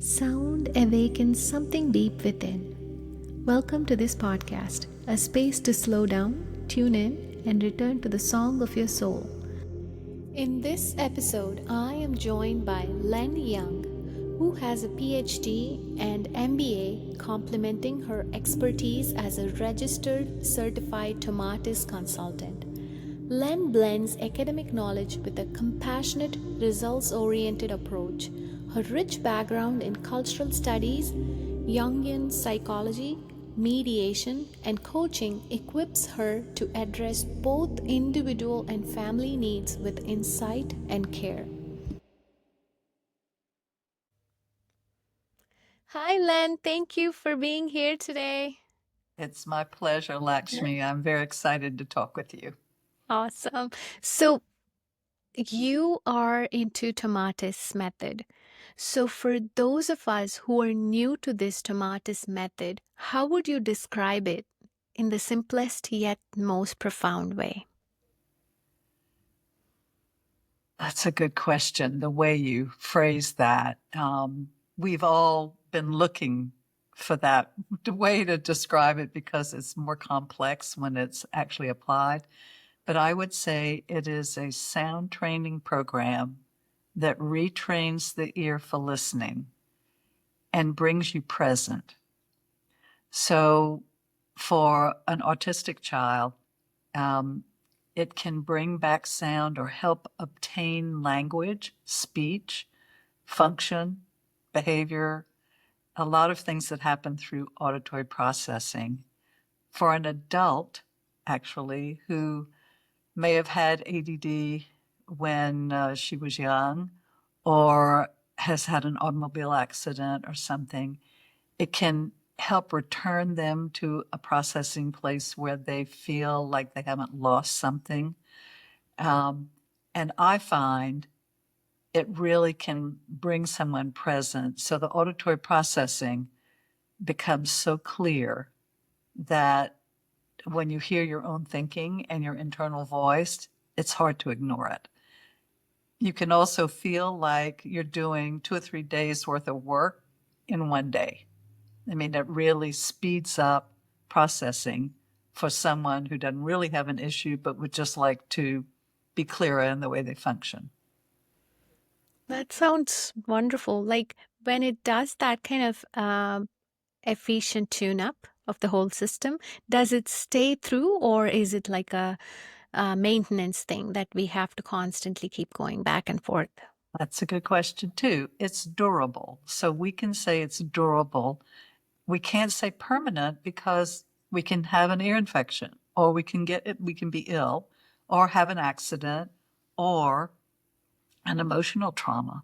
Sound awakens something deep within. Welcome to this podcast, a space to slow down, tune in, and return to the song of your soul. In this episode, I am joined by Len Young, who has a PhD and MBA complementing her expertise as a Registered Certified Tomatis Consultant. Len blends academic knowledge with a compassionate, results-oriented approach. Her rich background in cultural studies, Jungian psychology, mediation, and coaching equips her to address both individual and family needs with insight and care. Hi, Len. Thank you for being here today. It's my pleasure, Lakshmi. I'm very excited to talk with you. Awesome. So, you are into Tomatis method. So, for those of us who are new to this Tomatis method, how would you describe it in the simplest yet most profound way? That's a good question, the way you phrase that. We've all been looking for that way to describe it because it's more complex when it's actually applied. But I would say it is a sound training program that retrains the ear for listening and brings you present. So for an autistic child, it can bring back sound or help obtain language, speech, function, behavior, a lot of things that happen through auditory processing. For an adult, actually, who may have had ADD when she was young or has had an automobile accident or something, it can help return them to a processing place where they feel like they haven't lost something. And I find it really can bring someone present. So the auditory processing becomes so clear that when you hear your own thinking and your internal voice, it's hard to ignore it. You can also feel like you're doing 2 or 3 days worth of work in one day. I mean, it really speeds up processing for someone who doesn't really have an issue, but would just like to be clearer in the way they function. That sounds wonderful. Like when it does that kind of efficient tune up of the whole system, does it stay through or is it like a maintenance thing that we have to constantly keep going back and forth? That's a good question, too. It's durable. So we can say it's durable. We can't say permanent because we can have an ear infection or we can be ill or have an accident or an emotional trauma.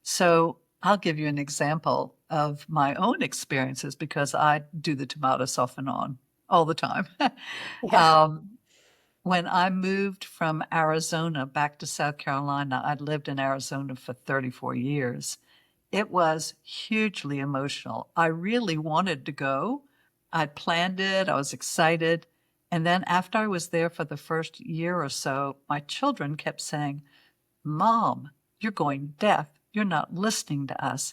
So I'll give you an example of my own experiences because I do the tomatoes off and on all the time. Yeah. When I moved from Arizona back to South Carolina, I'd lived in Arizona for 34 years. It was hugely emotional. I really wanted to go. I'd planned it. I was excited. And then after I was there for the first year or so, my children kept saying, "Mom, you're going deaf. You're not listening to us."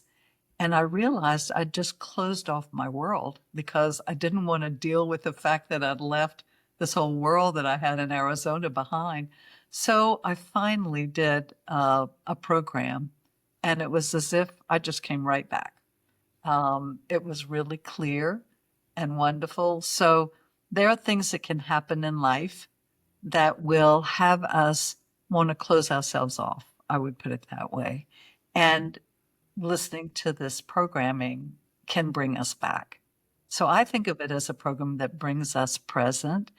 And I realized I'd just closed off my world because I didn't want to deal with the fact that I'd left this whole world that I had in Arizona behind. So I finally did a program, and it was as if I just came right back. It was really clear and wonderful. So there are things that can happen in life that will have us want to close ourselves off. I would put it that way. And listening to this programming can bring us back. So I think of it as a program that brings us present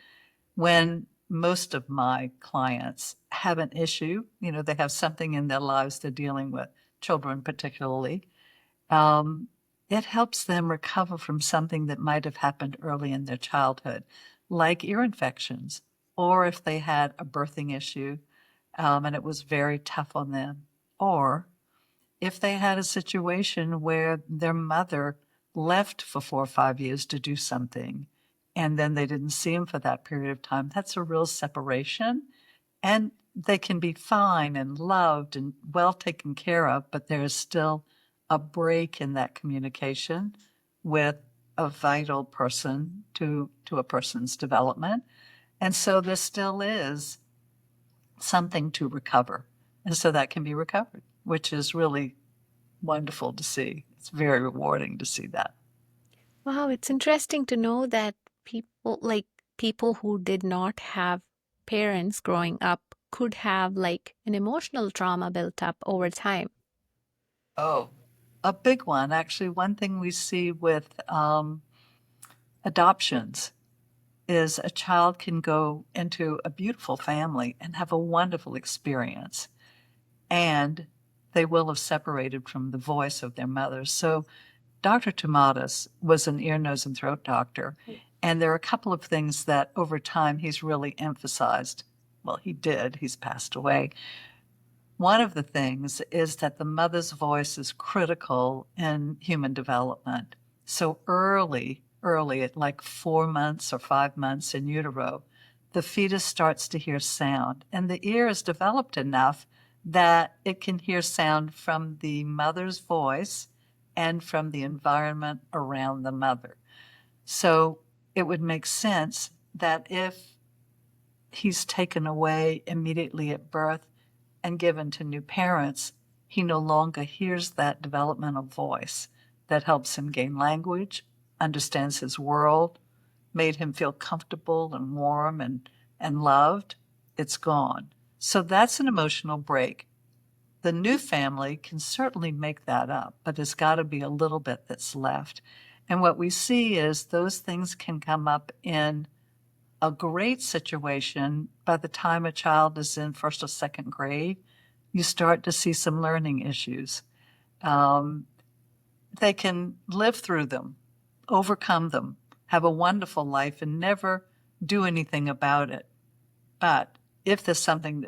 when most of my clients have an issue, they have something in their lives they're dealing with, children particularly. It helps them recover from something that might have happened early in their childhood, like ear infections, or if they had a birthing issue and it was very tough on them, or if they had a situation where their mother left for 4 or 5 years to do something and then they didn't see him for that period of time. That's a real separation. And they can be fine and loved and well taken care of, but there is still a break in that communication with a vital person to a person's development. And so there still is something to recover. And so that can be recovered, which is really wonderful to see. It's very rewarding to see that. Wow, it's interesting to know that people who did not have parents growing up could have like an emotional trauma built up over time. Oh, a big one. Actually, one thing we see with adoptions is a child can go into a beautiful family and have a wonderful experience, and they will have separated from the voice of their mother. So Dr. Tomatis was an ear, nose, and throat doctor, and there are a couple of things that over time he's really emphasized. Well, he did, he's passed away. One of the things is that the mother's voice is critical in human development. So early at like 4 months or 5 months in utero, the fetus starts to hear sound, and the ear is developed enough that it can hear sound from the mother's voice and from the environment around the mother. So it would make sense that if he's taken away immediately at birth and given to new parents, he no longer hears that developmental voice that helps him gain language, understands his world, made him feel comfortable and warm and loved. It's gone. So that's an emotional break. The new family can certainly make that up, but there's got to be a little bit that's left. And what we see is those things can come up in a great situation. By the time a child is in first or second grade, you start to see some learning issues. They can live through them, overcome them, have a wonderful life, and never do anything about it. But if there's something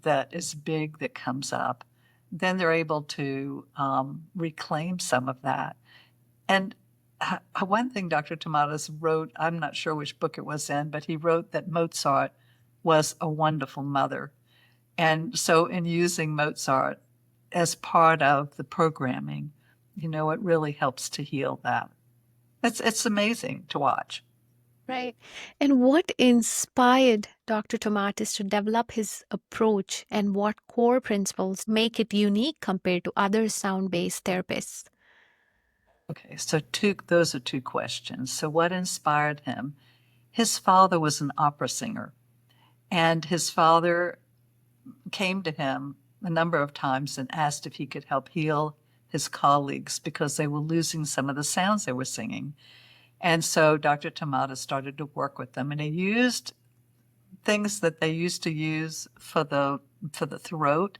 that is big that comes up, then they're able to reclaim some of that. And one thing Dr. Tomatis wrote, I'm not sure which book it was in, but he wrote that Mozart was a wonderful mother. And so in using Mozart as part of the programming, it really helps to heal that. It's amazing to watch. Right. And what inspired Dr. Tomatis to develop his approach, and what core principles make it unique compared to other sound-based therapists? Okay, so those are two questions. So what inspired him? His father was an opera singer, and his father came to him a number of times and asked if he could help heal his colleagues because they were losing some of the sounds they were singing. And so Dr. Tomatis started to work with them, and he used things that they used to use for the throat,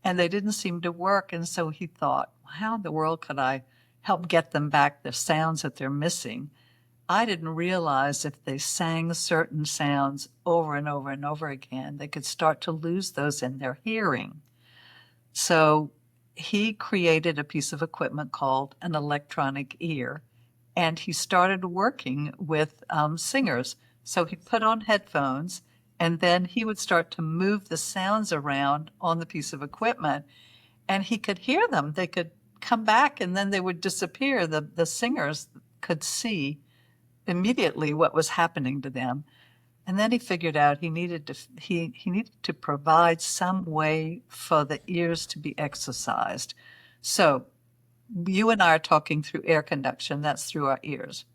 and they didn't seem to work. And so he thought, how in the world could I help get them back the sounds that they're missing? I didn't realize if they sang certain sounds over and over and over again, they could start to lose those in their hearing. So he created a piece of equipment called an electronic ear, and he started working with singers. So he put on headphones, and then he would start to move the sounds around on the piece of equipment, and he could hear them. They could come back, and then they would disappear. The singers could see immediately what was happening to them. And then he figured out he needed to provide some way for the ears to be exercised. So you and I are talking through air conduction. That's through our ears.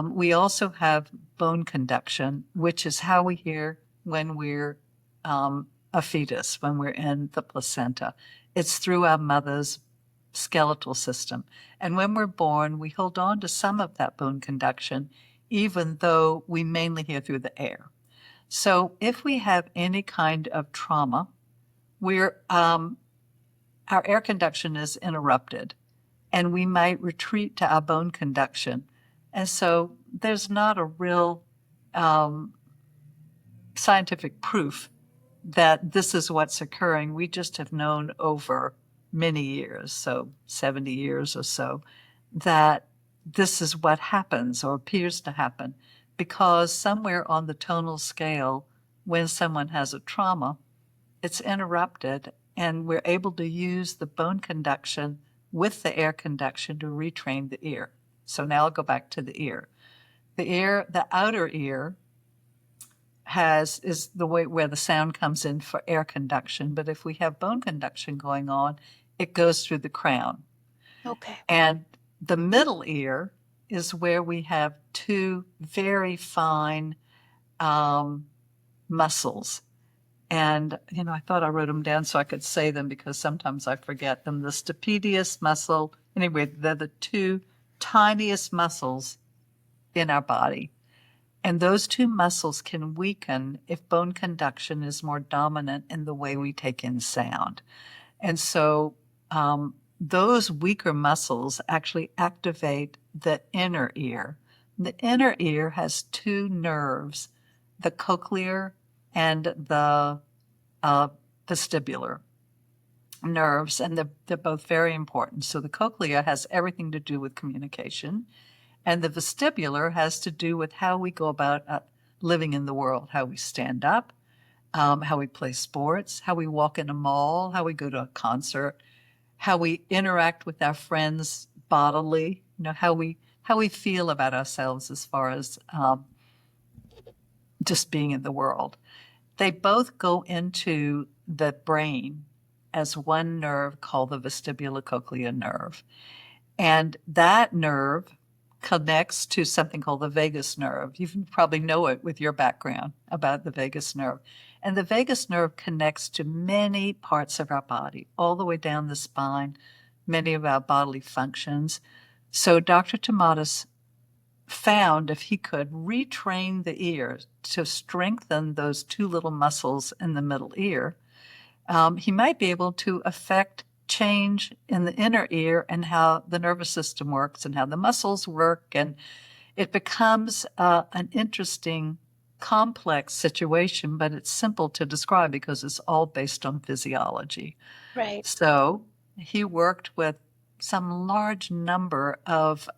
We also have bone conduction, which is how we hear when we're a fetus, when we're in the placenta. It's through our mother's skeletal system. And when we're born, we hold on to some of that bone conduction, even though we mainly hear through the air. So if we have any kind of trauma, our air conduction is interrupted, and we might retreat to our bone conduction. And so there's not a real scientific proof that this is what's occurring. We just have known over many years, so 70 years or so, that this is what happens or appears to happen, because somewhere on the tonal scale, when someone has a trauma, it's interrupted, and we're able to use the bone conduction with the air conduction to retrain the ear. So now I'll go back to the ear. The outer ear is the way where the sound comes in for air conduction. But if we have bone conduction going on, it goes through the crown. Okay. And the middle ear is where we have two very fine muscles. And, I thought I wrote them down so I could say them because sometimes I forget them. The stapedius muscle, anyway, they're the two tiniest muscles in our body. And those two muscles can weaken if bone conduction is more dominant in the way we take in sound. And so those weaker muscles actually activate the inner ear. The inner ear has two nerves, the cochlear and the vestibular nerves, and they're both very important. So the cochlea has everything to do with communication, and the vestibular has to do with how we go about living in the world, how we stand up, how we play sports, how we walk in a mall, how we go to a concert, how we interact with our friends bodily, how we feel about ourselves as far as just being in the world. They both go into the brain as one nerve called the vestibulocochlear nerve. And that nerve connects to something called the vagus nerve. You probably know it with your background about the vagus nerve. And the vagus nerve connects to many parts of our body, all the way down the spine, many of our bodily functions. So Dr. Tomatis found if he could retrain the ear to strengthen those two little muscles in the middle ear, he might be able to affect change in the inner ear and how the nervous system works and how the muscles work. And it becomes an interesting, complex situation, but it's simple to describe because it's all based on physiology. Right. So he worked with some large number of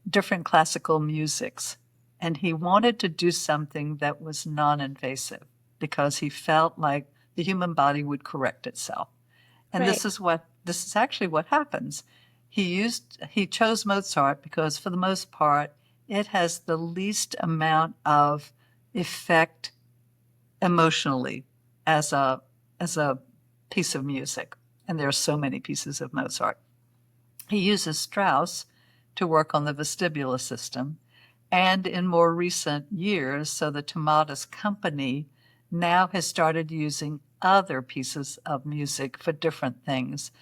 different classical musics, and he wanted to do something that was non-invasive because he felt like the human body would correct itself. And Right. this is actually what happens. He chose Mozart because for the most part, it has the least amount of effect emotionally as a piece of music. And there are so many pieces of Mozart. He uses Strauss to work on the vestibular system. And in more recent years, so the Tomatis company now has started using other pieces of music for different things.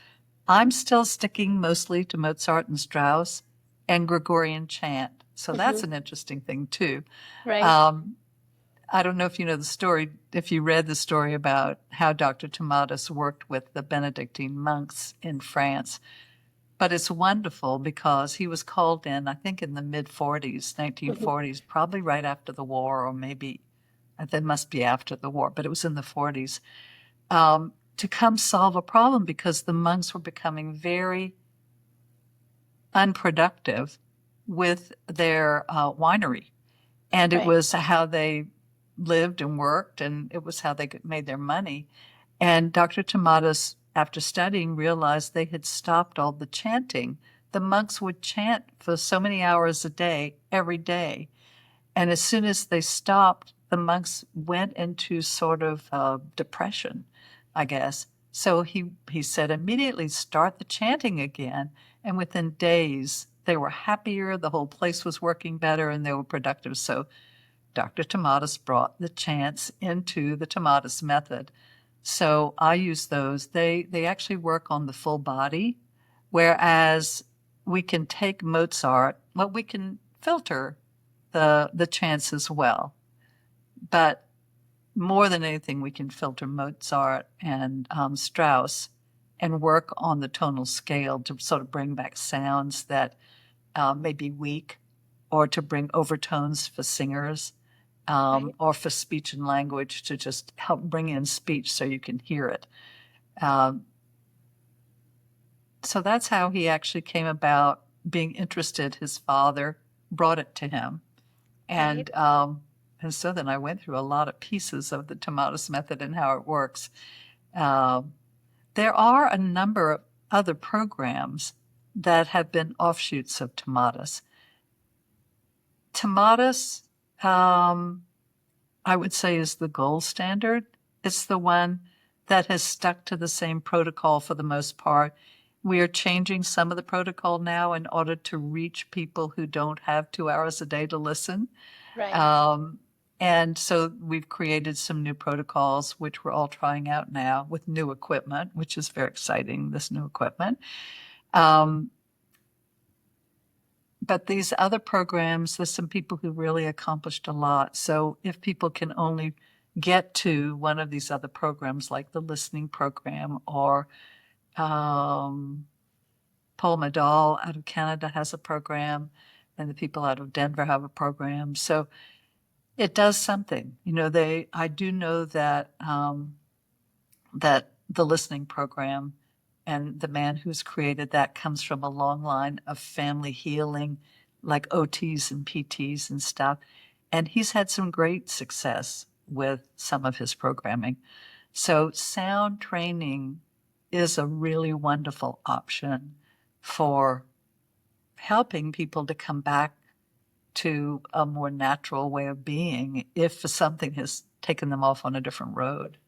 I'm still sticking mostly to Mozart and Strauss and Gregorian chant. So that's an interesting thing too. Right. I don't know if you know the story, if you read the story about how Dr. Tomatis worked with the Benedictine monks in France. But it's wonderful because he was called in, I think in the mid-40s, 1940s, probably right after the war, or maybe that must be after the war, but it was in the 40s, to come solve a problem because the monks were becoming very unproductive with their winery. And it was how they lived and worked, and it was how they made their money. And Dr. Tomatis, after studying, realized they had stopped all the chanting. The monks would chant for so many hours a day, every day. And as soon as they stopped, the monks went into sort of depression, I guess. So he said, immediately start the chanting again. And within days, they were happier, the whole place was working better, and they were productive. So Dr. Tomatis brought the chants into the Tomatis method. So I use those. They actually work on the full body, whereas we can take Mozart, well, we can filter the chants as well. But more than anything, we can filter Mozart and Strauss and work on the tonal scale to sort of bring back sounds that may be weak, or to bring overtones for singers. Or for speech and language to just help bring in speech so you can hear it. So that's how he actually came about being interested. His father brought it to him. And so then I went through a lot of pieces of the Tomatis method and how it works. There are a number other programs that have been offshoots of Tomatis. Tomatis, I would say, is the gold standard. It's the one that has stuck to the same protocol for the most part. We are changing some of the protocol now in order to reach people who don't have 2 hours a day to listen. Right. And so we've created some new protocols, which we're all trying out now with new equipment, which is very exciting, this new equipment. But these other programs, there's some people who really accomplished a lot. So if people can only get to one of these other programs, like the listening program, or Paul Medall out of Canada has a program, and the people out of Denver have a program. So it does something. I do know that that the listening program and the man who's created that comes from a long line of family healing, like OTs and PTs and stuff. And he's had some great success with some of his programming. So sound training is a really wonderful option for helping people to come back to a more natural way of being if something has taken them off on a different road.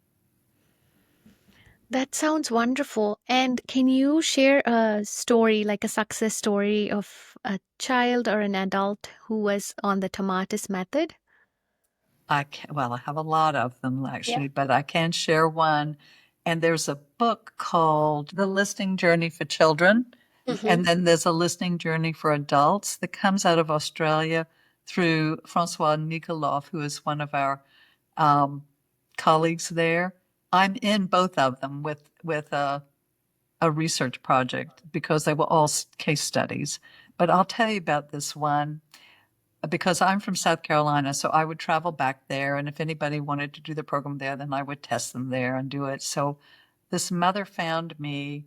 That sounds wonderful. And can you share a story, like a success story of a child or an adult who was on the Tomatis method? I have a lot of them Yeah. actually, but I can share one. And there's a book called The Listening Journey for Children. And then there's a listening journey for adults that comes out of Australia through Francois Nikolov, who is one of our colleagues there. I'm in both of them with a research project because they were all case studies. But I'll tell you about this one because I'm from South Carolina, so I would travel back there, and if anybody wanted to do the program there, then I would test them there and do it. So this mother found me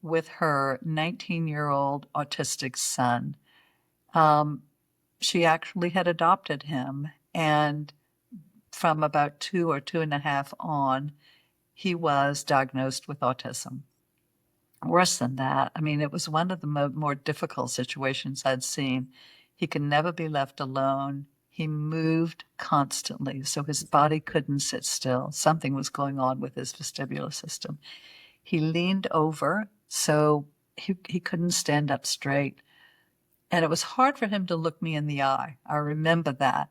with her 19-year-old autistic son. She actually had adopted him, and from about 2 or 2.5 on, he was diagnosed with autism. Worse than that, I mean, it was one of the more difficult situations I'd seen. He could never be left alone. He moved constantly, so his body couldn't sit still. Something was going on with his vestibular system. He leaned over, so he couldn't stand up straight. And it was hard for him to look me in the eye. I remember that.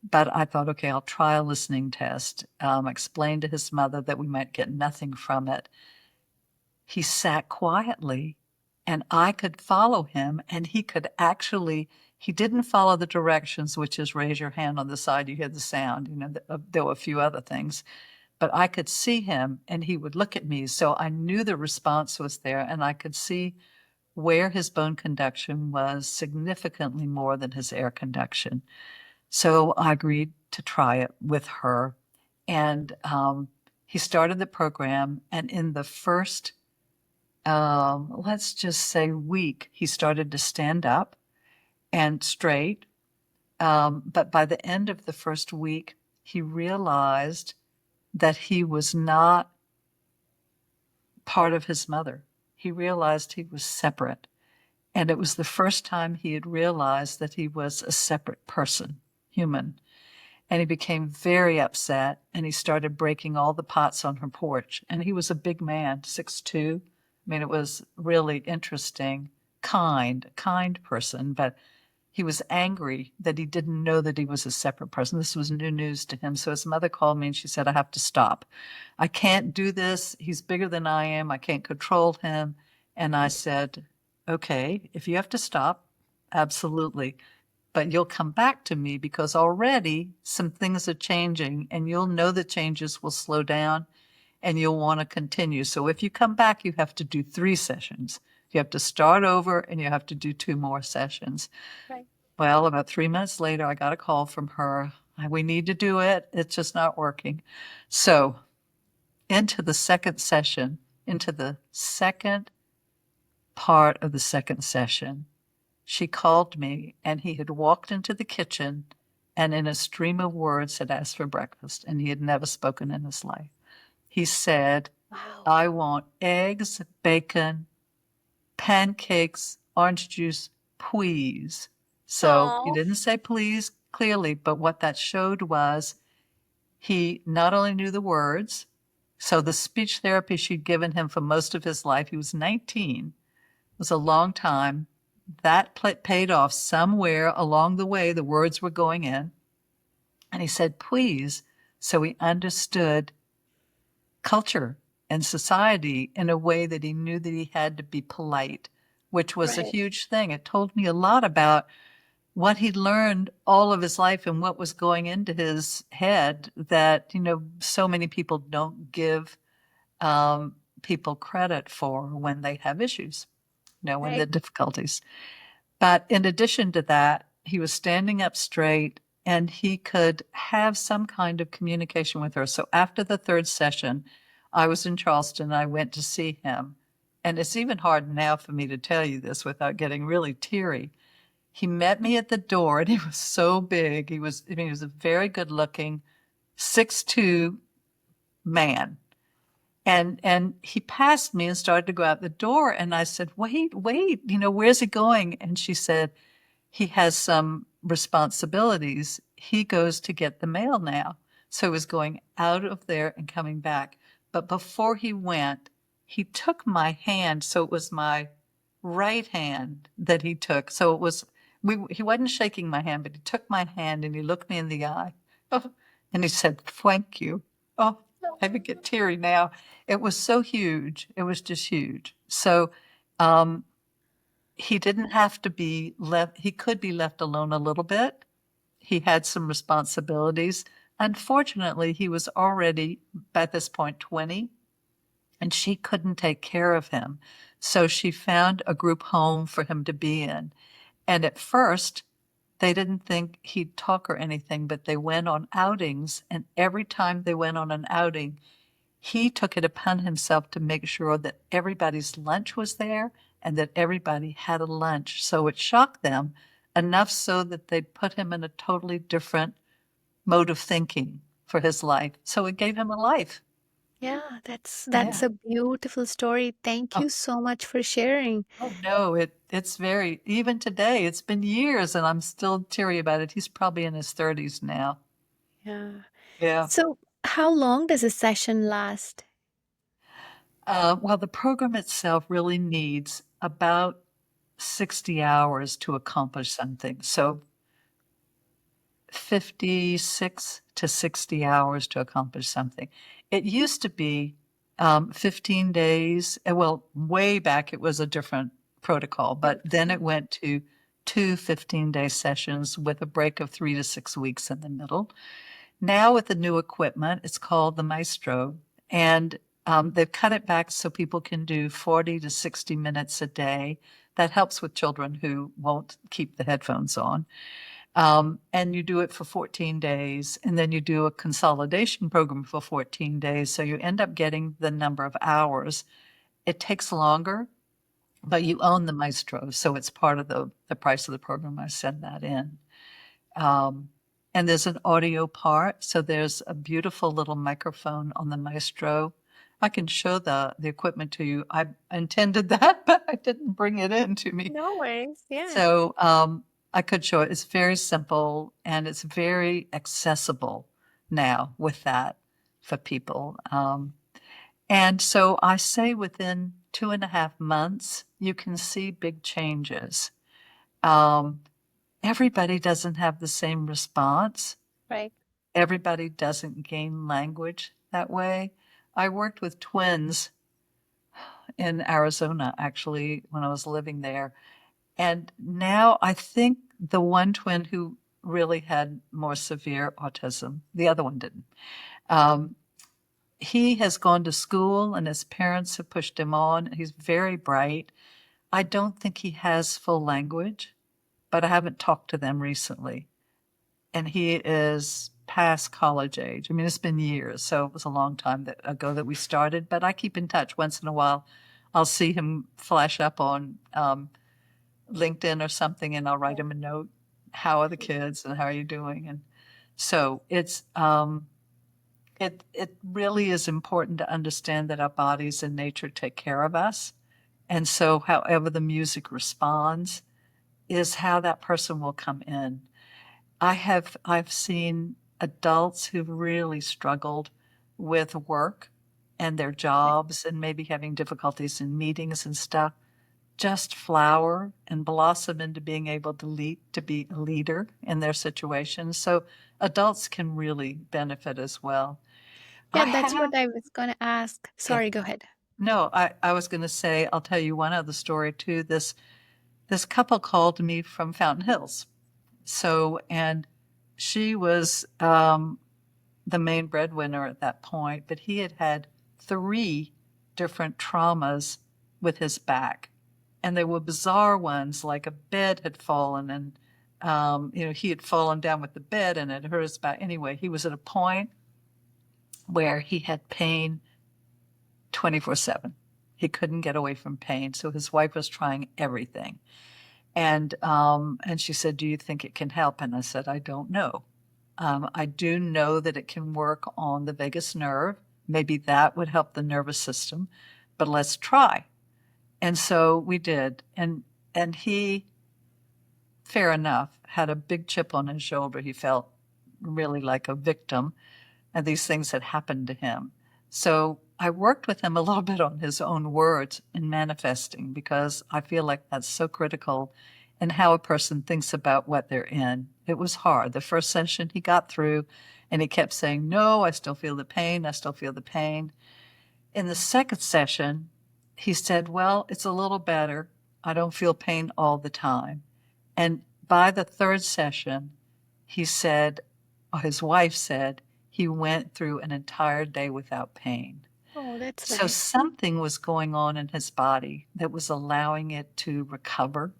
But I thought, okay, I'll try a listening test. Explained to his mother that we might get nothing from it. He sat quietly and I could follow him, and he didn't follow the directions, which is raise your hand on the side, you hear the sound. There were a few other things, but I could see him and he would look at me. So I knew the response was there, and I could see where his bone conduction was significantly more than his air conduction. So I agreed to try it with her. And he started the program, and in the first let's just say week, he started to stand up and straight. But by the end of the first week, he realized that he was not part of his mother. He realized he was separate. And it was the first time he had realized that he was a separate person, human. And he became very upset, and he started breaking all the pots on her porch. And he was a big man, 6'2". I mean, it was really interesting, kind person, but he was angry that he didn't know that he was a separate person. This was new news to him. So his mother called me and she said, I have to stop. I can't do this. He's bigger than I am. I can't control him. And I said, okay, if you have to stop, absolutely. But you'll come back to me because already some things are changing, and you'll know the changes will slow down and you'll want to continue. So if you come back, you have to do 3 sessions. You have to start over and you have to do 2 more sessions. Right. Well, about 3 minutes later, I got a call from her. We need to do it. It's just not working. So into the second session, into the second part of the second session, she called me, and he had walked into the kitchen and in a stream of words had asked for breakfast, and he had never spoken in his life. He said, Wow. I want eggs, bacon, pancakes, orange juice, please. So he Oh, didn't say please clearly, but what that showed was he not only knew the words, so the speech therapy she'd given him for most of his life, he was 19, was a long time. That paid off somewhere along the way. The words were going in. And he said, please. So he understood culture and society in a way that he knew that he had to be polite, which was a right. huge thing. It told me a lot about what he'd learned all of his life and what was going into his head that, so many people don't give people credit for when they have issues, when Right. the difficulties. But in addition to that, he was standing up straight and he could have some kind of communication with her. So after the third session, I was in Charleston. I went to see him. And it's even hard now for me to tell you this without getting really teary. He met me at the door and he was so big. He was a very good looking 6'2" man. And he passed me and started to go out the door. And I said, wait, where's he going? And she said, he has some responsibilities. He goes to get the mail now. So he was going out of there and coming back. But before he went, he took my hand. So it was my right hand that he took. So he wasn't shaking my hand, but he took my hand and he looked me in the eye. Oh, and he said, thank you. Oh, I would get teary now. It was so huge. It was just huge. So, he didn't have to be left, he could be left alone a little bit. He had some responsibilities. Unfortunately, he was already, by this point, 20, and she couldn't take care of him. So she found a group home for him to be in. And at first, they didn't think he'd talk or anything, but they went on outings. And every time they went on an outing, he took it upon himself to make sure that everybody's lunch was there and that everybody had a lunch. So it shocked them enough so that they put him in a totally different mode of thinking for his life. So it gave him a life. Yeah, that's Yeah. a beautiful story. Thank Oh, you so much for sharing. oh no, it's very, even today, it's been years and I'm still teary about it. He's probably in his 30s now. Yeah. Yeah. So, how long does a session last? Well, the program itself really needs about 60 hours to accomplish something. So 56 to 60 hours to accomplish something. It used to be 15 days. Well, way back it was a different protocol, but then it went to two 15-day sessions with a break of 3 to 6 weeks in the middle. Now with the new equipment, it's called the Maestro, and they've cut it back so people can do 40 to 60 minutes a day. That helps with children who won't keep the headphones on. And you do it for 14 days, and then you do a consolidation program for 14 days. So you end up getting the number of hours. It takes longer, but you own the Maestro. So it's part of the price of the program. I send that in. Um, and there's an audio part. So there's a beautiful little microphone on the Maestro. I can show the equipment to you. I intended that, but I didn't bring it in to me. No worries. Yeah. So I could show it. It's very simple and it's very accessible now with that for people. And so I say within 2.5 months, you can see big changes. Um, Everybody doesn't have the same response. Right. Everybody doesn't gain language that way. I worked with twins in Arizona, actually, when I was living there. And now I think the one twin who really had more severe autism, the other one didn't. Um, he has gone to school and his parents have pushed him on. He's very bright. I don't think he has full language, but I haven't talked to them recently. And he is past college age. I mean, it's been years, so it was a long time ago that we started, but I keep in touch once in a while. I'll see him flash up on LinkedIn or something, and I'll write him a note. How are the kids and how are you doing? And so it really is important to understand that our bodies and nature take care of us And so however the music responds is how that person will come in. I've seen adults who've really struggled with work and their jobs and maybe having difficulties in meetings and stuff just flower and blossom into being able to lead, to be a leader in their situation. So adults can really benefit as well. Yeah, I that's have, what I was going to ask. yeah. Sorry, go ahead. No, I was going to say, I'll tell you one other story too. This couple called me from Fountain Hills. So, and she was the main breadwinner at that point, but he had had 3 different traumas with his back. And they were bizarre ones, like a bed had fallen and, he had fallen down with the bed and it hurt his back. Anyway, he was at a point where he had pain 24/7. He couldn't get away from pain. So his wife was trying everything. And she said, "Do you think it can help?" And I said, "I don't know. I do know that it can work on the vagus nerve. Maybe that would help the nervous system, but let's try." And so we did. And he, fair enough, had a big chip on his shoulder. He felt really like a victim, and these things had happened to him. So I worked with him a little bit on his own words in manifesting, because I feel like that's so critical in how a person thinks about what they're in. It was hard. The first session he got through, and he kept saying, "No, I still feel the pain. I still feel the pain." In the second session, he said, "Well, it's a little better. I don't feel pain all the time." And by the third session, he said, or his wife said, he went through an entire day without pain. Oh, that's So nice. something was going on in his body that was allowing it to recover.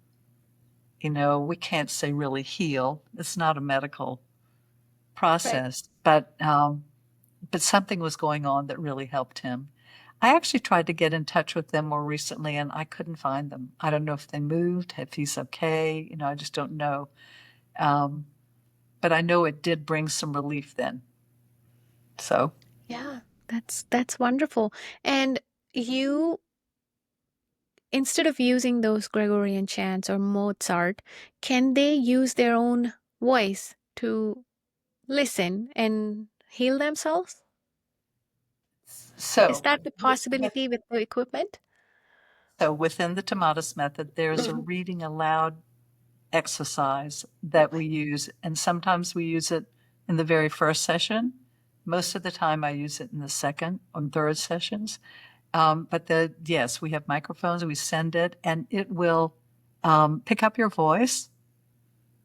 We can't say really heal. It's not a medical Right. process, but something was going on that really helped him. I actually tried to get in touch with them more recently, and I couldn't find them. I don't know if they moved, if he's okay. I just don't know. Um, but I know it did bring some relief then. So, Yeah, that's wonderful. And you, instead of using those Gregorian chants or Mozart, can they use their own voice to listen and heal themselves? Is so, that the with, possibility with the equipment? so within the Tomatis method, there's a Mhm. reading aloud exercise that we Okay. use, and sometimes we use it in the very first session. Most of the time, I use it in the second and third sessions. But yes, we have microphones. We send it, and it will pick up your voice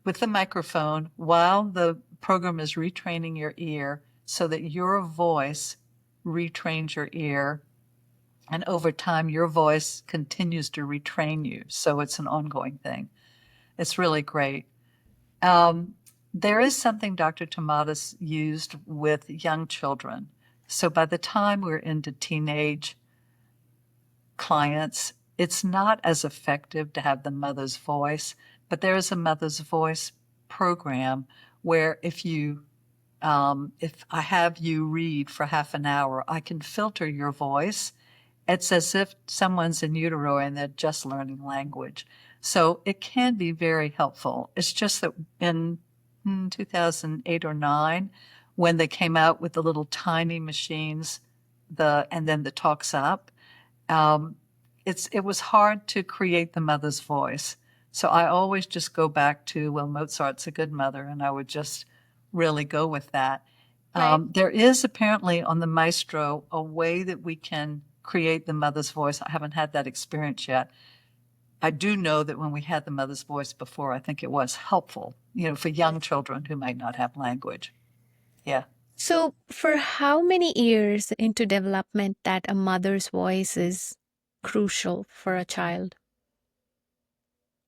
with the microphone while the program is retraining your ear, so that your voice retrains your ear, and over time, your voice continues to retrain you. So it's an ongoing thing. It's really great. Um, there is something Dr. Tomatis used with young children. So by the time we're into teenage clients, it's not as effective to have the mother's voice, but there is a mother's voice program where if I have you read for half an hour, I can filter your voice. It's as if someone's in utero and they're just learning language. So it can be very helpful. It's just that in 2008 or 9, when they came out with the little tiny machines, and then the Talks Up, um, it was hard to create the mother's voice. So I always just go back to, well, Mozart's a good mother, and I would just really go with that. Right. There is apparently on the Maestro a way that we can create the mother's voice. I haven't had that experience yet. I do know that when we had the mother's voice before, I think it was helpful, for young Yes. children who might not have language. Yeah. So, for how many years into development that a mother's voice is crucial for a child?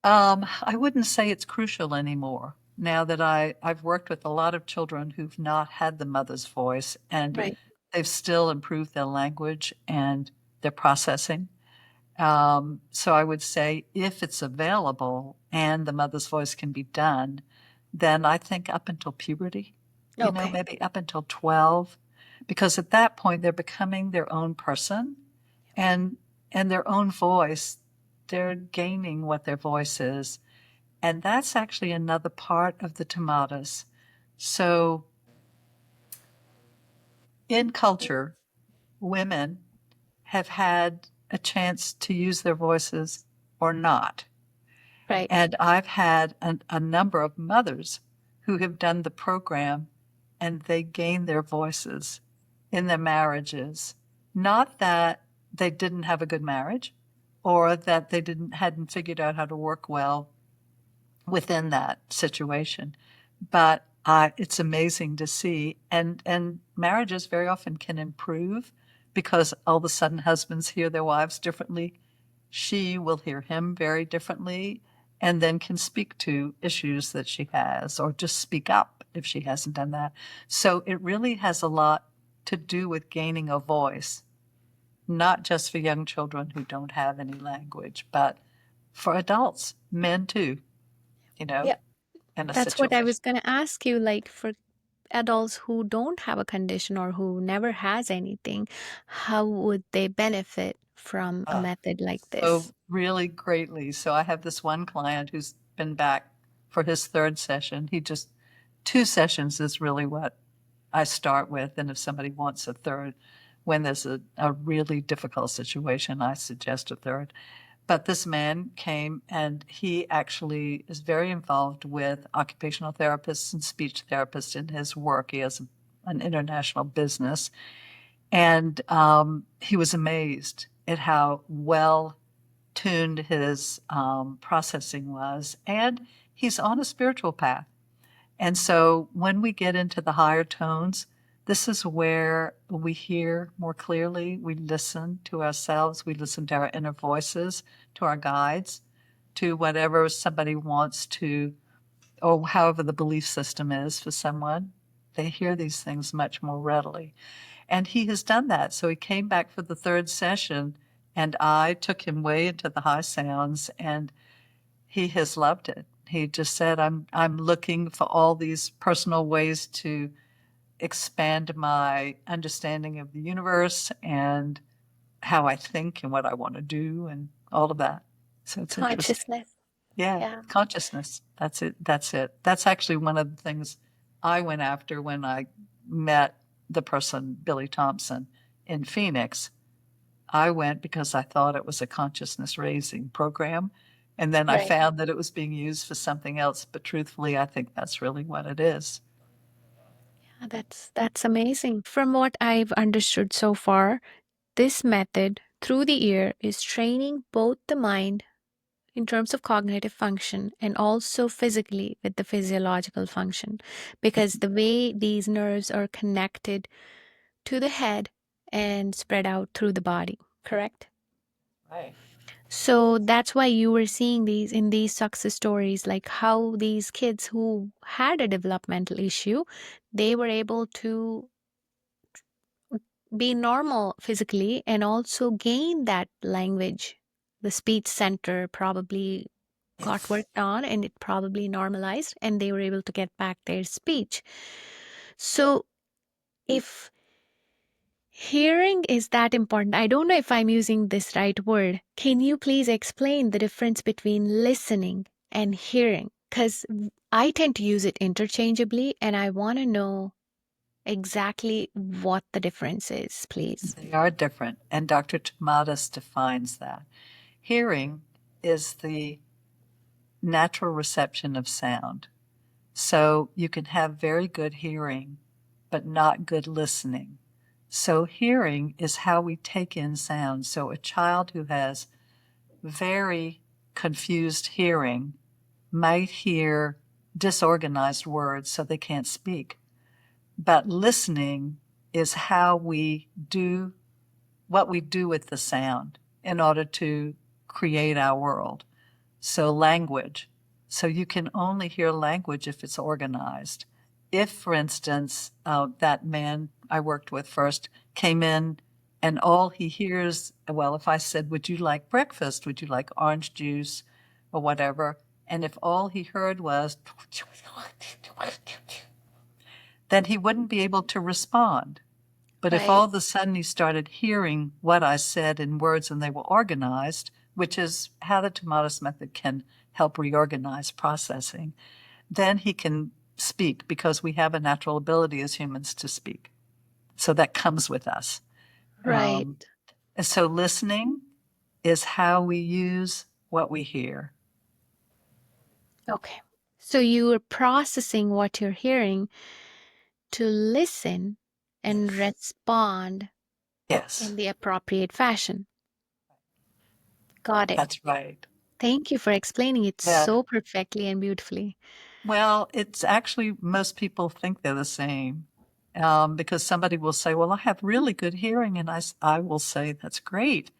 I wouldn't say it's crucial anymore now that I've worked with a lot of children who've not had the mother's voice, and Right. they've still improved their language and their processing. So I would say if it's available and the mother's voice can be done, then I think up until puberty, Okay. maybe up until 12, because at that point they're becoming their own person, and their own voice they're gaining what their voice is. And that's actually another part of the tomatis. So in culture, women have had a chance to use their voices or not. Right. And I've had a number of mothers who have done the program and they gain their voices in their marriages. Not that they didn't have a good marriage or that they hadn't figured out how to work well within that situation. But it's amazing to see. And marriages very often can improve because all of a sudden husbands hear their wives differently. She will hear him very differently and then can speak to issues that she has or just speak up if she hasn't done that. So it really has a lot to do with gaining a voice, not just for young children who don't have any language, but for adults, men too, Yeah. in a That's what I situation. was going to ask you. Like, for adults who don't have a condition or who never has anything, how would they benefit from a method like So this? really greatly. So I have this one client who's been back for his third session. 2 sessions is really what I start with. And if somebody wants a third, when there's a really difficult situation, I suggest a third. But this man came and he actually is very involved with occupational therapists and speech therapists in his work. He has an international business. And he was amazed at how well tuned his processing was. And he's on a spiritual path. And so when we get into the higher tones, this is where we hear more clearly. We listen to ourselves. We listen to our inner voices, to our guides, to whatever somebody wants to, or however the belief system is for someone. They hear these things much more readily. And he has done that. So he came back for the third session, and I took him way into the high sounds, and he has loved it. He just said, I'm looking for all these personal ways to expand my understanding of the universe and how I think and what I want to do and all of that. So it's interesting. Consciousness. Yeah, Yeah. consciousness. That's it. That's it. That's actually one of the things I went after when I met the person, Billy Thompson, in Phoenix. I went because I thought it was a consciousness raising program. And then I Right. found that it was being used for something else. But truthfully, I think that's really what it is. Yeah, that's amazing. From what I've understood so far, this method through the ear is training both the mind in terms of cognitive function and also physically with the physiological function, because the way these nerves are connected to the head and spread out through the body, correct? Right. So that's why you were seeing these in these success stories, like how these kids who had a developmental issue, they were able to be normal physically and also gain that language. The speech center probably got worked on and it probably normalized and they were able to get back their speech. So if hearing is that important, I don't know if I'm using this right word. Can you please explain the difference between listening and hearing? Because I tend to use it interchangeably and I want to know exactly what the difference is, please. They are different. And Dr. Tomatis defines that. Hearing is the natural reception of sound. So you can have very good hearing, but not good listening. So hearing is how we take in sound. So a child who has very confused hearing might hear disorganized words so they can't speak. But listening is how we do what we do with the sound in order to create our world. So language. So you can only hear language if it's organized. If, for instance, that man I worked with first came in and all he hears, well, if I said, would you like breakfast? Would you like orange juice or whatever? And if all he heard was, then he wouldn't be able to respond. But if Right. all of a sudden he started hearing what I said in words and they were organized, which is how the Tomatis method can help reorganize processing, then he can speak, because we have a natural ability as humans to speak. So that comes with us. Right. And so listening is how we use what we hear. Okay. So you are processing what you're hearing to listen and respond Yes, in the appropriate fashion. Got it. that's right. Thank you for explaining it Yeah. so perfectly and beautifully. Well, it's actually, most people think they're the same, because somebody will say, well, I have really good hearing. And I will say, that's great.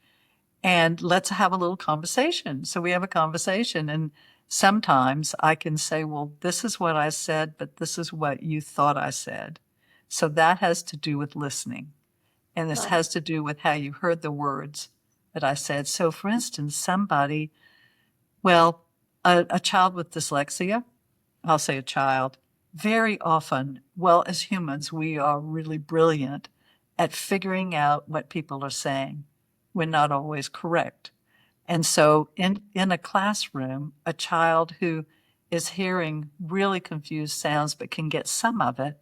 And let's have a little conversation. So we have a conversation, and sometimes I can say, well, this is what I said, but this is what you thought I said. So that has to do with listening. And this Got it. has to do with how you heard the words that I said. So for instance, somebody, well, a child with dyslexia, I'll say a child, very often, well, as humans, we are really brilliant at figuring out what people are saying. We're not always correct. And so in a classroom, a child who is hearing really confused sounds but can get some of it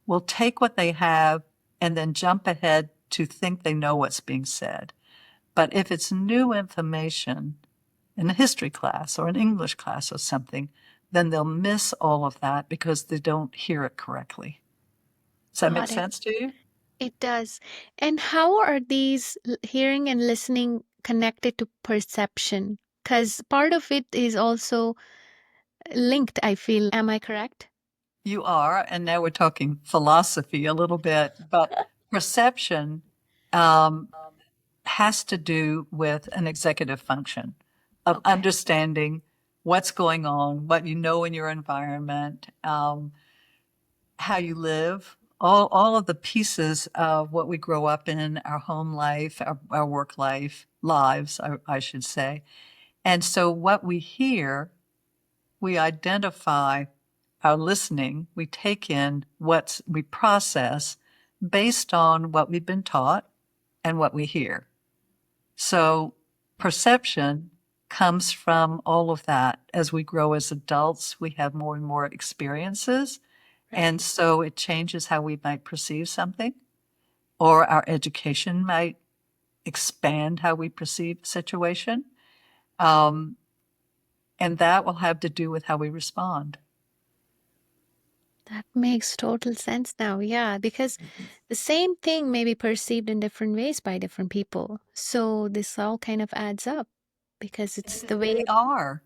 will take what they have and then jump ahead to think they know what's being said. But if it's new information in a history class or an English class or something, then they'll miss all of that because they don't hear it correctly. Does that make Got it. sense to you? It does. And how are these hearing and listening connected to perception? Because part of it is also linked, I feel. Am I correct? You are, and now we're talking philosophy a little bit, but perception has to do with an executive function of Okay. understanding what's going on, what you know in your environment, how you live, all of the pieces of what we grow up in, our home life, our work life, lives, I should say. And so what we hear, we identify our listening, we take in we process based on what we've been taught and what we hear. So perception comes from all of that. As we grow as adults, we have more and more experiences. And so it changes how we might perceive something, or our education might expand how we perceive a situation. And that will have to do with how we respond. That makes total sense now. Yeah, because the same thing may be perceived in different ways by different people. So this all kind of adds up because it's the way, They are.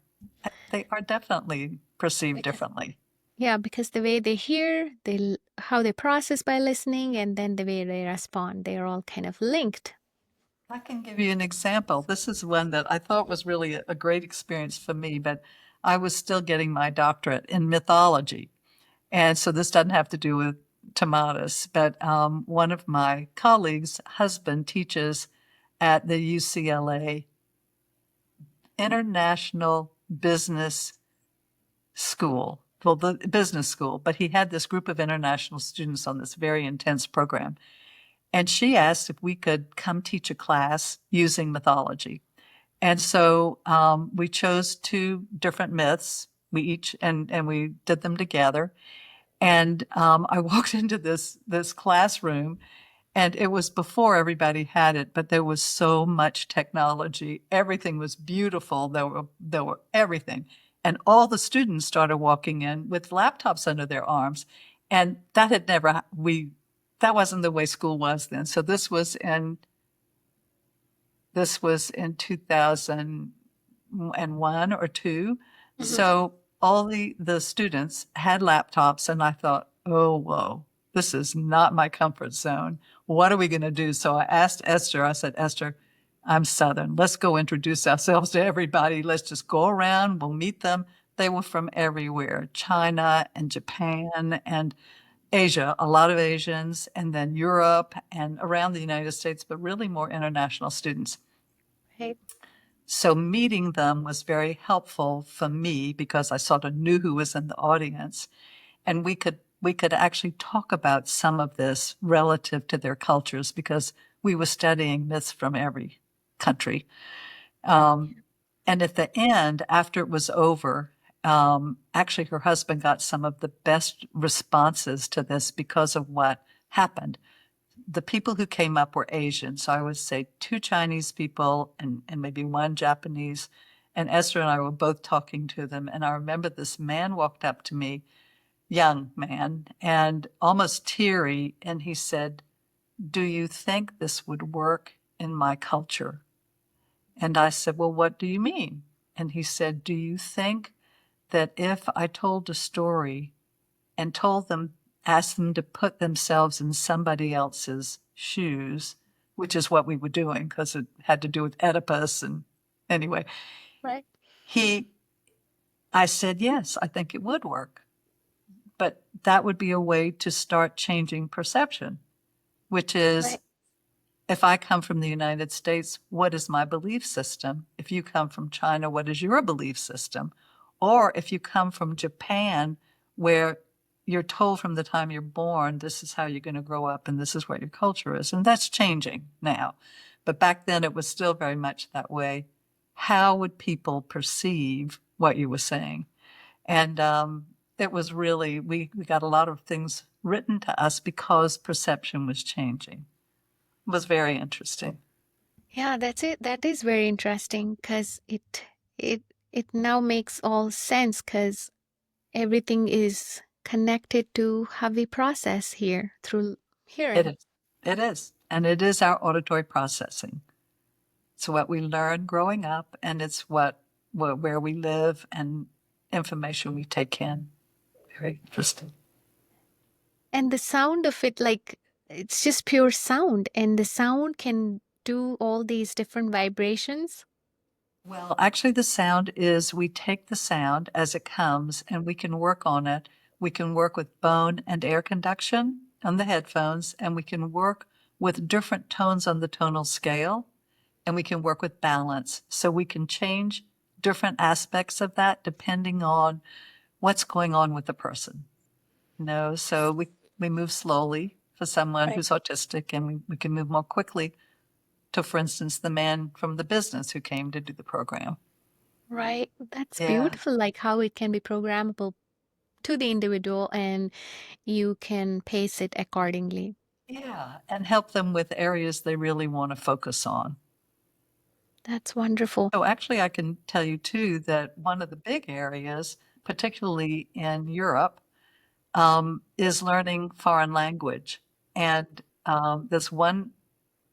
They are definitely perceived because, differently. yeah, because the way they hear, how they process by listening, and then the way they respond, they are all kind of linked. I can give you an example. This is one that I thought was really a great experience for me, but I was still getting my doctorate in mythology. And so this doesn't have to do with tomatoes, but one of my colleagues' husband teaches at the UCLA International Business School, well, the business school, but he had this group of international students on this very intense program. And she asked if we could come teach a class using mythology. And so we chose two different myths. We each, and we did them together. And I walked into this classroom, and it was before everybody had it, but there was so much technology. Everything was beautiful. There were everything. And all the students started walking in with laptops under their arms. And that had never, that wasn't the way school was then. So this was in 2001 or two. Mhm. So all the students had laptops, and I thought, oh, whoa, this is not my comfort zone. What are we going to do? So I asked Esther, I said, Esther, I'm Southern. Let's go introduce ourselves to everybody. Let's just go around. We'll meet them. They were from everywhere, China and Japan and Asia, a lot of Asians, and then Europe and around the United States, but really more international students. Right. So meeting them was very helpful for me because I sort of knew who was in the audience, and we could actually talk about some of this relative to their cultures because we were studying myths from every country. Um, and at the end, after it was over, actually her husband got some of the best responses to this because of what happened. The people who came up were Asian. So I would say two Chinese people and maybe one Japanese. And Esther and I were both talking to them. And I remember this man walked up to me, young man, and almost teary. And he said, "Do you think this would work in my culture?" And I said, "Well, what do you mean?" And he said, "Do you think that if I told a story and told them, asked them to put themselves in somebody else's shoes, which is what we were doing because it had to do with Oedipus and anyway, Right. he, I said, yes, I think it would work. But that would be a way to start changing perception, which is Right. if I come from the United States, what is my belief system? If you come from China, what is your belief system? Or if you come from Japan, where you're told from the time you're born, this is how you're going to grow up and this is what your culture is. And that's changing now. But back then it was still very much that way. How would people perceive what you were saying? And it was really, we got a lot of things written to us because perception was changing. It was very interesting. Yeah, that's it. That is very interesting because it it now makes all sense because everything is connected to how we process here through It hearing. is. It is. And it is our auditory processing. It's what we learn growing up, and it's where we live and information we take in. Very interesting. And the sound of it, like it's just pure sound, and the sound can do all these different vibrations. Well, actually, the sound is we take the sound as it comes and we can work on it. We can work with bone and air conduction on the headphones, and we can work with different tones on the tonal scale, and we can work with balance. So we can change different aspects of that depending on what's going on with the person. So we move slowly for someone Right. who's autistic, and we can move more quickly to, for instance, the man from the business who came to do the program. Right. That's Yeah. beautiful, like how it can be programmable to the individual and you can pace it accordingly. Yeah. And help them with areas they really want to focus on. That's wonderful. So actually, I can tell you too that one of the big areas, particularly in Europe, is learning foreign language. And there's one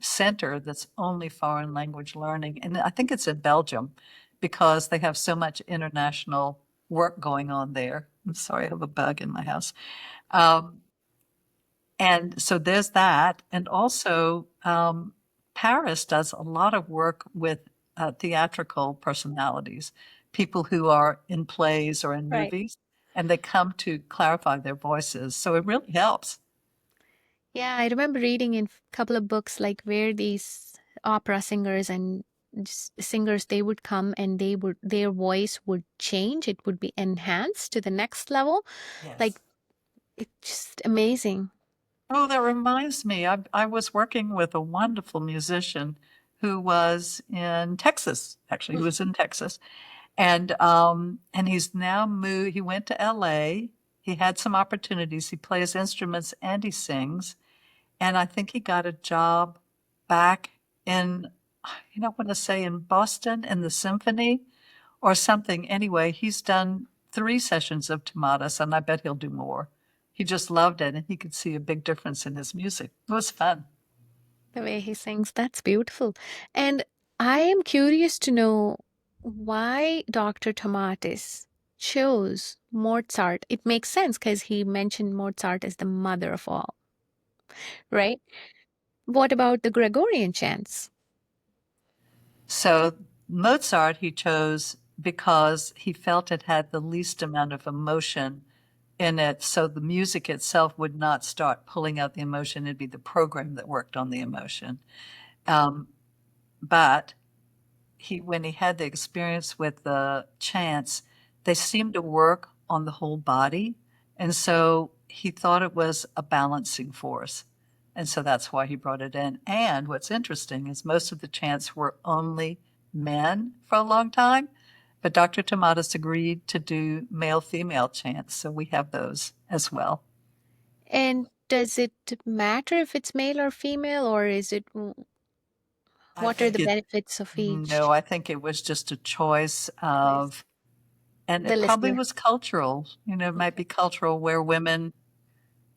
center that's only foreign language learning. And I think it's in Belgium because they have so much international work going on there. I'm sorry, I have a bug in my house. Um, and so there's that. And also, Paris does a lot of work with theatrical personalities, people who are in plays or in Right. movies, and they come to clarify their voices. So it really helps. Yeah, I remember reading in a couple of books like where these opera singers and singers they would come and their voice would change. It would be enhanced to the next level. Like Yes. it's just amazing. Oh, that reminds me. I was working with a wonderful musician who was in Texas, actually, he was in Texas. And he's now moved, he went to LA. He had some opportunities. He plays instruments and he sings. And I think he got a job back in, I want to say in Boston in the symphony or something. Anyway, he's done 3 sessions of Tomatis, and I bet he'll do more. He just loved it, and he could see a big difference in his music. It was fun. The way he sings, that's beautiful. And I am curious to know why Dr. Tomatis chose Mozart. It makes sense because he mentioned Mozart as the mother of all, right? What about the Gregorian chants? So Mozart he chose because he felt it had the least amount of emotion in it. So the music itself would not start pulling out the emotion. It'd be the program that worked on the emotion. Um, but when he had the experience with the chants, they seemed to work on the whole body. And so he thought it was a balancing force. And so that's why he brought it in. And what's interesting is most of the chants were only men for a long time, but Dr. Tomatis agreed to do male-female chants, so we have those as well. And does it matter if it's male or female, or is it I what are think the benefits of no, each I think it was just a choice choice? of, and The it probably listener. was cultural. It might Okay. be cultural where women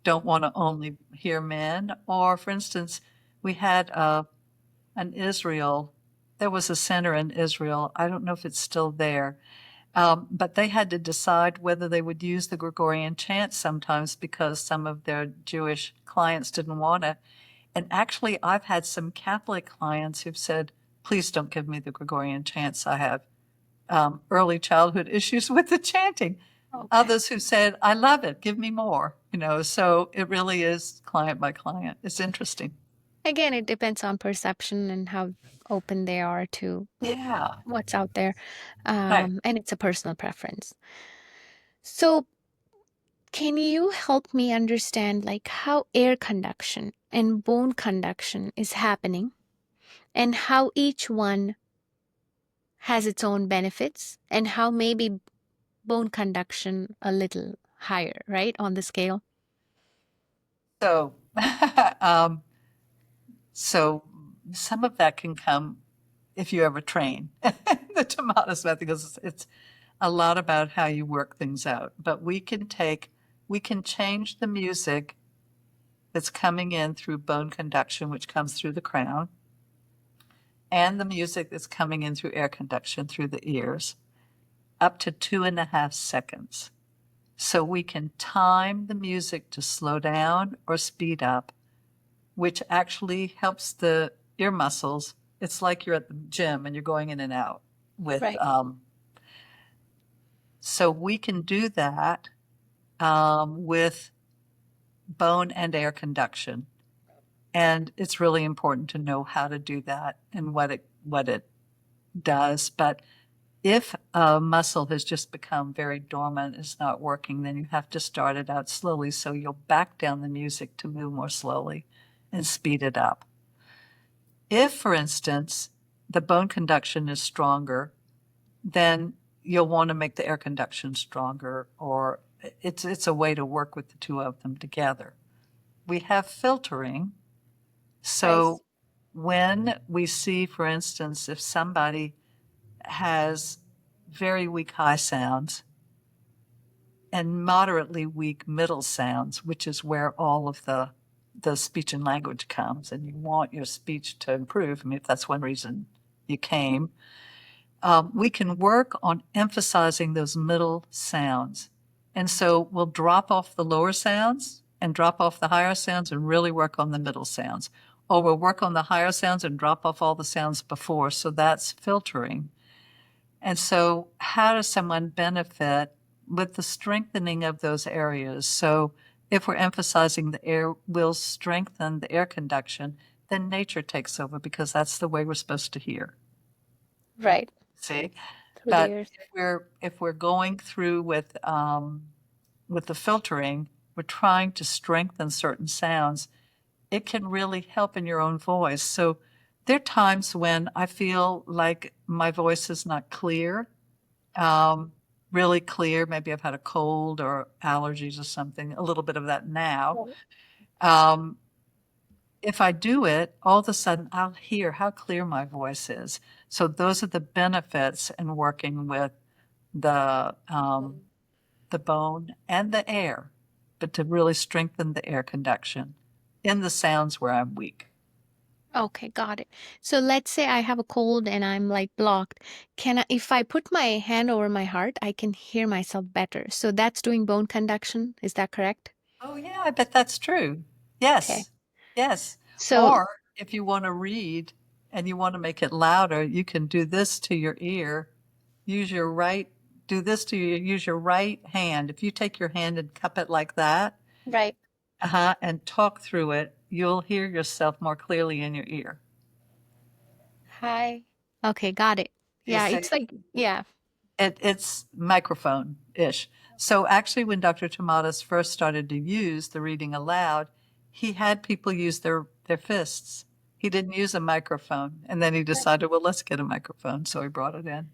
don't want to only hear men. Or, for instance, we had an Israel, there was a center in Israel. I don't know if it's still there, but they had to decide whether they would use the Gregorian chant sometimes because some of their Jewish clients didn't want it. And actually, I've had some Catholic clients who've said, please don't give me the Gregorian chants. I have early childhood issues with the chanting. Okay. Others who said, I love it, give me more. So it really is client by client. It's interesting. Again, it depends on perception and how open they are to Yeah. what's out there. Right. And it's a personal preference. So, can you help me understand like how air conduction and bone conduction is happening and how each one has its own benefits and how maybe bone conduction a little higher, right, on the scale? So, um, so some of that can come if you ever train the Tomatis method, because it's a lot about how you work things out. But we can change the music that's coming in through bone conduction, which comes through the crown, and the music that's coming in through air conduction through the ears, up to 2.5 seconds. So we can time the music to slow down or speed up, which actually helps the ear muscles. It's like you're at the gym and you're going in and out with, Right. So we can do that with bone and air conduction. And it's really important to know how to do that and what it does. But if a muscle has just become very dormant, it's not working, then you have to start it out slowly. So you'll back down the music to move more slowly and speed it up. If, for instance, the bone conduction is stronger, then you'll want to make the air conduction stronger, or it's a way to work with the two of them together. We have filtering. So when we see, for instance, if somebody has very weak high sounds and moderately weak middle sounds, which is where all of the speech and language comes, and you want your speech to improve. I mean, if that's one reason you came, we can work on emphasizing those middle sounds. And so we'll drop off the lower sounds and drop off the higher sounds and really work on the middle sounds. Or we'll work on the higher sounds and drop off all the sounds before. So that's filtering. And so how does someone benefit with the strengthening of those areas? So if we're emphasizing the air, we'll strengthen the air conduction, then nature takes over because that's the way we're supposed to hear. Right. See? Through the But ears. if we're going through with the filtering, we're trying to strengthen certain sounds. It can really help in your own voice. So there are times when I feel like my voice is not clear, really clear. Maybe I've had a cold or allergies or something. A little bit of that now. Um, if I do it, all of a sudden I'll hear how clear my voice is. So those are the benefits in working with the bone and the air, but to really strengthen the air conduction in the sounds where I'm weak. Okay, got it. So let's say I have a cold and I'm like blocked. If I put my hand over my heart, I can hear myself better. So that's doing bone conduction. Is that correct? Oh, yeah, I bet that's true. Okay. Yes, yes. So, Or if you want to read and you want to make it louder, you can do this to your ear. Use your right, do this to your, use your right hand. If you take your hand and cup it like that, right. and talk through it, you'll hear yourself more clearly in your ear. Hi. Okay, got it. You Yeah, see? it's like, yeah. It's microphone-ish. So actually, when Dr. Tomatis first started to use the reading aloud, he had people use their fists. He didn't use a microphone. And then he decided, well, let's get a microphone. So he brought it in,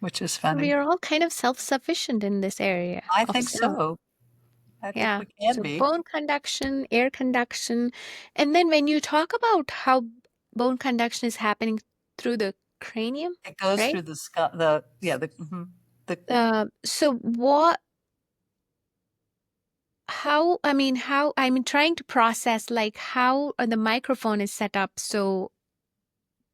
which is So funny. we are all kind of self-sufficient in this area I of think sound. so. I think Yeah. we can So be. bone conduction, air conduction. And then when you talk about how bone conduction is happening through the cranium, It goes right? through the skull, So how I'm trying to process like how the microphone is set up so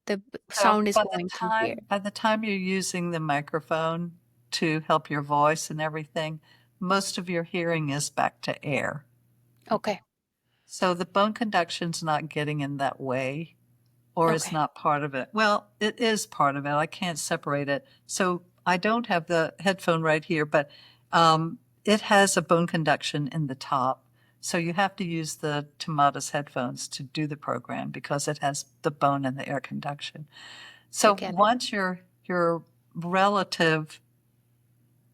the sound is going through here. by the time you're using the microphone to help your voice and everything, most of your hearing is back to air. Okay. So the bone conduction's not getting in that way, or it's Okay. not part of it. Well, it is part of it. I can't separate it. So I don't have the headphone right here, but it has a bone conduction in the top. So you have to use the Tomatis headphones to do the program because it has the bone and the air conduction. So Get it. once your relative,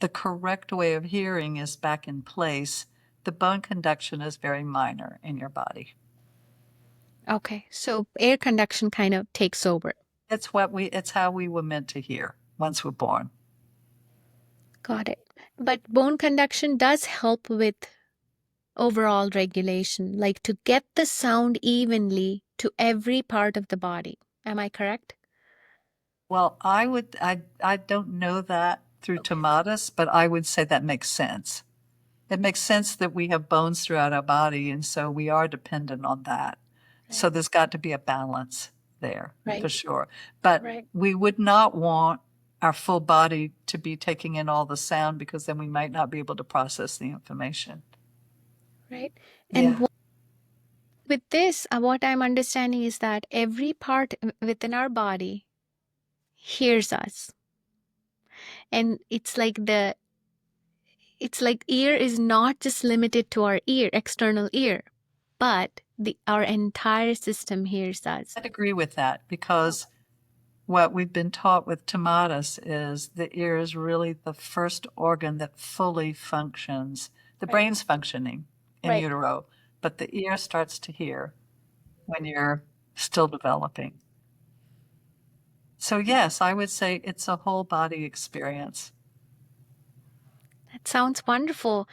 the correct way of hearing is back in place, the bone conduction is very minor in your body. Okay. So air conduction kind of takes over. It's how we were meant to hear once we're born. Got it. But bone conduction does help with overall regulation, like to get the sound evenly to every part of the body. Am I correct? Well, I don't know that through Tomatis, but I would say that makes sense. It makes sense that we have bones throughout our body, and so we are dependent on that. So there's got to be a balance there for sure. But we would not want our full body to be taking in all the sound because then we might not be able to process the information. Right. And with this, what I'm understanding is that every part within our body hears us. And it's like ear is not just limited to our ear, external ear, but our entire system hears us. I'd agree with that because what we've been taught with Tomatis is the ear is really the first organ that fully functions. The brain's functioning in utero, but the ear starts to hear when you're still developing. So yes, I would say it's a whole body experience. That sounds wonderful.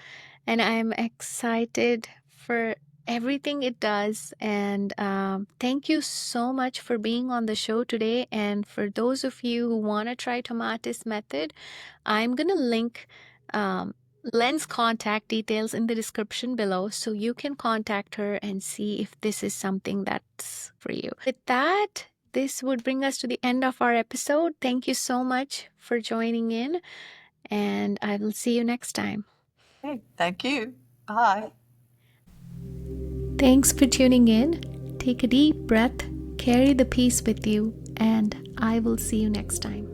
And I'm excited for everything it does. And thank you so much for being on the show today. And for those of you who want to try Tomatis method, I'm going to link Len's contact details in the description below so you can contact her and see if this is something that's for you. With that, this would bring us to the end of our episode. Thank you so much for joining in, and I will see you next time. Okay, thank you. Bye. Thanks for tuning in. Take a deep breath, carry the peace with you, and I will see you next time.